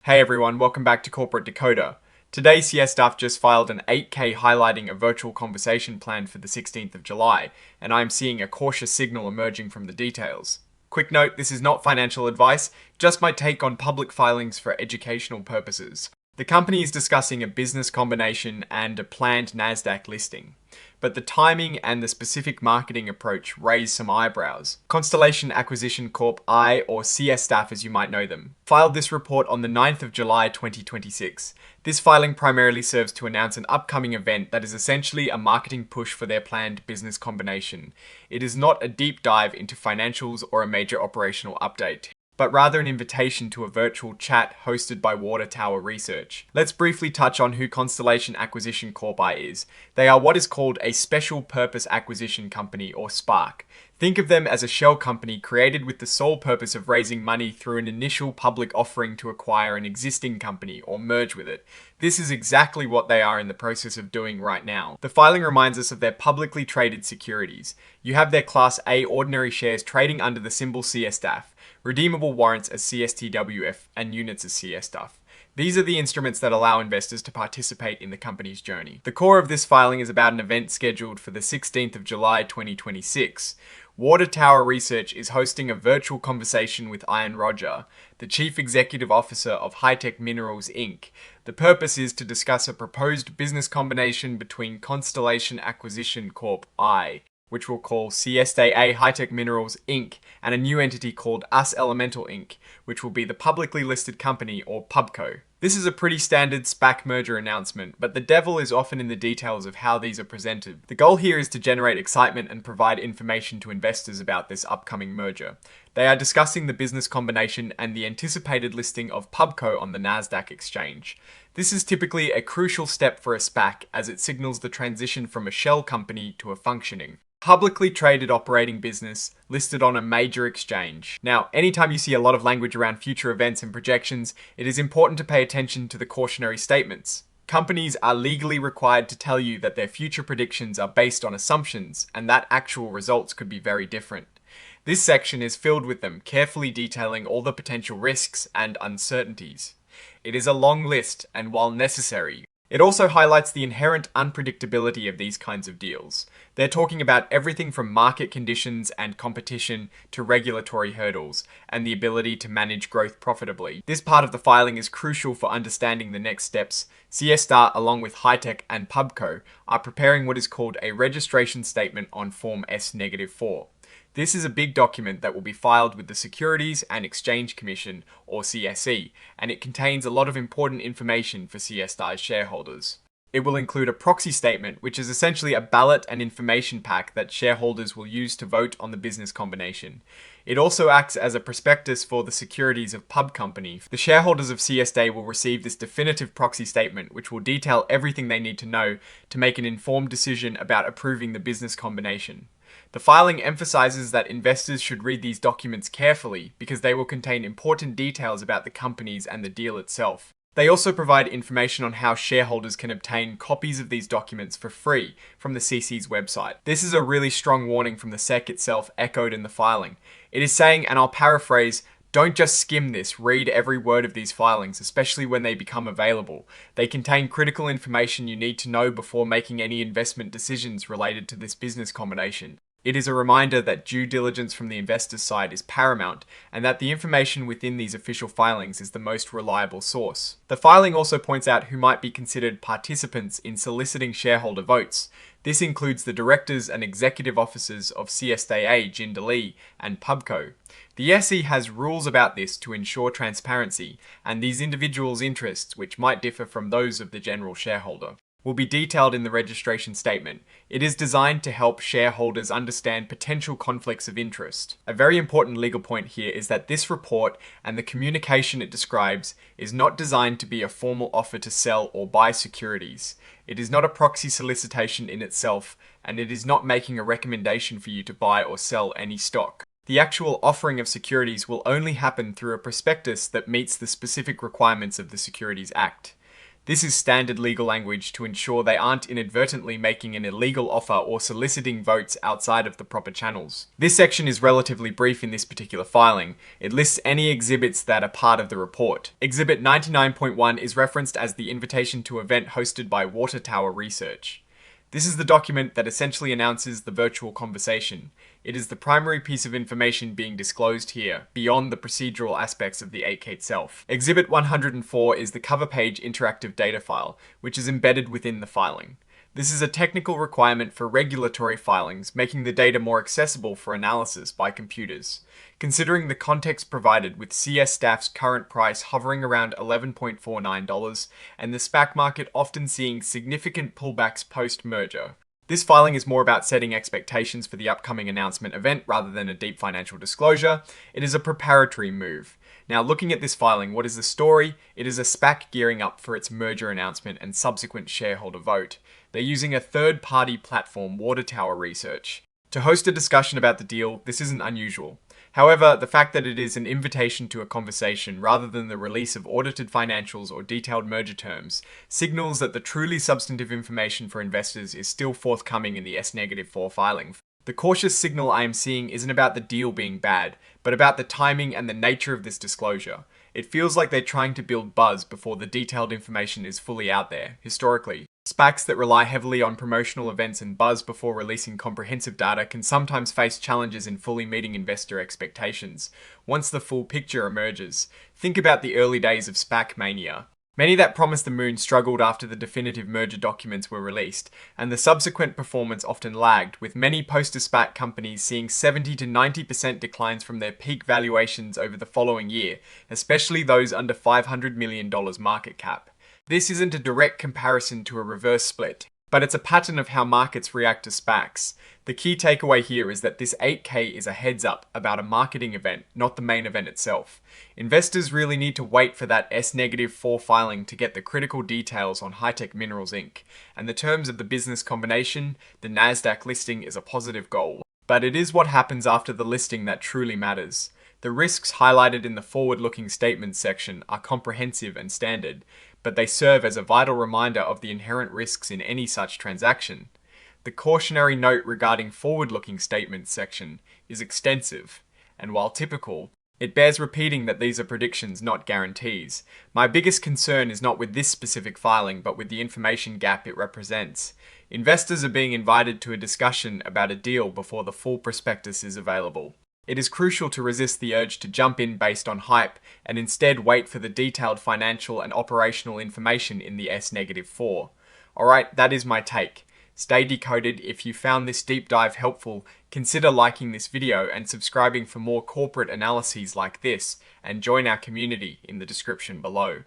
Hey everyone, welcome back to Corporate Decoder. Today, CSTAF just filed an 8K highlighting a virtual conversation planned for the 16th of July, and I'm seeing a cautious signal emerging from the details. Quick note, this is not financial advice, just my take on public filings for educational purposes. The company is discussing a business combination and a planned Nasdaq listing, but the timing and the specific marketing approach raise some eyebrows. Constellation Acquisition Corp I, or CSTAF as you might know them, filed this report on the 9th of July 2026. This filing primarily serves to announce an upcoming event that is essentially a marketing push for their planned business combination. It is not a deep dive into financials or a major operational update, but rather an invitation to a virtual chat hosted by Water Tower Research. Let's briefly touch on who Constellation Acquisition Corp I is. They are what is called a Special Purpose Acquisition Company, or SPAC. Think of them as a shell company created with the sole purpose of raising money through an initial public offering to acquire an existing company or merge with it. This is exactly what they are in the process of doing right now. The filing reminds us of their publicly traded securities. You have their Class A ordinary shares trading under the symbol CSTAF, redeemable warrants as CSTUF, and units as CSTUF. These are the instruments that allow investors to participate in the company's journey. The core of this filing is about an event scheduled for the 16th of July 2026. Water Tower Research is hosting a virtual conversation with Rodger, the Chief Executive Officer of HiTech Minerals Inc. The purpose is to discuss a proposed business combination between Constellation Acquisition Corp I, which we'll call CSTAF HiTech Minerals Inc., and a new entity called US Elemental Inc., which will be the publicly listed company, or PubCo. This is a pretty standard SPAC merger announcement, but the devil is often in the details of how these are presented. The goal here is to generate excitement and provide information to investors about this upcoming merger. They are discussing the business combination and the anticipated listing of PubCo on the Nasdaq exchange. This is typically a crucial step for a SPAC, as it signals the transition from a shell company to a functioning, publicly traded operating business listed on a major exchange. Now, anytime you see a lot of language around future events and projections, it is important to pay attention to the cautionary statements. Companies are legally required to tell you that their future predictions are based on assumptions, and that actual results could be very different. This section is filled with them, carefully detailing all the potential risks and uncertainties. It is a long list, and while necessary, it also highlights the inherent unpredictability of these kinds of deals. They're talking about everything from market conditions and competition to regulatory hurdles and the ability to manage growth profitably. This part of the filing is crucial for understanding the next steps. CSTAR, along with HiTech and PubCo, are preparing what is called a registration statement on Form S-4. This is a big document that will be filed with the Securities and Exchange Commission, or CSE, and it contains a lot of important information for CSTAR's shareholders. It will include a proxy statement, which is essentially a ballot and information pack that shareholders will use to vote on the business combination. It also acts as a prospectus for the securities of Pub Company. The shareholders of CSTA will receive this definitive proxy statement, which will detail everything they need to know to make an informed decision about approving the business combination. The filing emphasizes that investors should read these documents carefully because they will contain important details about the companies and the deal itself. They also provide information on how shareholders can obtain copies of these documents for free from the CC's website. This is a really strong warning from the SEC itself echoed in the filing. It is saying, and I'll paraphrase, don't just skim this, read every word of these filings, especially when they become available. They contain critical information you need to know before making any investment decisions related to this business combination. It is a reminder that due diligence from the investor's side is paramount, and that the information within these official filings is the most reliable source. The filing also points out who might be considered participants in soliciting shareholder votes. This includes the directors and executive officers of CSTA, Jindalee, and PubCo. The SE has rules about this to ensure transparency, and these individuals' interests, which might differ from those of the general shareholder, will be detailed in the registration statement. It is designed to help shareholders understand potential conflicts of interest. A very important legal point here is that this report and the communication it describes is not designed to be a formal offer to sell or buy securities. It is not a proxy solicitation in itself, and it is not making a recommendation for you to buy or sell any stock. The actual offering of securities will only happen through a prospectus that meets the specific requirements of the Securities Act. This is standard legal language to ensure they aren't inadvertently making an illegal offer or soliciting votes outside of the proper channels. This section is relatively brief in this particular filing. It lists any exhibits that are part of the report. Exhibit 99.1 is referenced as the invitation to event hosted by Water Tower Research. This is the document that essentially announces the virtual conversation. It is the primary piece of information being disclosed here, beyond the procedural aspects of the 8K itself. Exhibit 104 is the cover page interactive data file, which is embedded within the filing. This is a technical requirement for regulatory filings, making the data more accessible for analysis by computers. Considering the context provided with CSTAF's current price hovering around $11.49 and the SPAC market often seeing significant pullbacks post-merger. This filing is more about setting expectations for the upcoming announcement event rather than a deep financial disclosure. It is a preparatory move. Now, looking at this filing, what is the story? It is a SPAC gearing up for its merger announcement and subsequent shareholder vote. They're using a third-party platform, Water Tower Research. To host a discussion about the deal, this isn't unusual. However, the fact that it is an invitation to a conversation rather than the release of audited financials or detailed merger terms signals that the truly substantive information for investors is still forthcoming in the S-4 filing. The cautious signal I am seeing isn't about the deal being bad, but about the timing and the nature of this disclosure. It feels like they're trying to build buzz before the detailed information is fully out there. Historically, SPACs that rely heavily on promotional events and buzz before releasing comprehensive data can sometimes face challenges in fully meeting investor expectations once the full picture emerges. Think about the early days of SPAC mania. Many that promised the moon struggled after the definitive merger documents were released, and the subsequent performance often lagged, with many post-SPAC companies seeing 70 to 90% declines from their peak valuations over the following year, especially those under $500 million market cap. This isn't a direct comparison to a reverse split, but it's a pattern of how markets react to SPACs. The key takeaway here is that this 8K is a heads up about a marketing event, not the main event itself. Investors really need to wait for that S-4 filing to get the critical details on HiTech Minerals Inc. And the terms of the business combination, the Nasdaq listing is a positive goal. But it is what happens after the listing that truly matters. The risks highlighted in the forward-looking statements section are comprehensive and standard, but they serve as a vital reminder of the inherent risks in any such transaction. The cautionary note regarding forward-looking statements section is extensive, and while typical, it bears repeating that these are predictions, not guarantees. My biggest concern is not with this specific filing, but with the information gap it represents. Investors are being invited to a discussion about a deal before the full prospectus is available. It is crucial to resist the urge to jump in based on hype and instead wait for the detailed financial and operational information in the S-4. Alright, that is my take. Stay decoded. If you found this deep dive helpful, consider liking this video and subscribing for more corporate analyses like this, and join our community in the description below.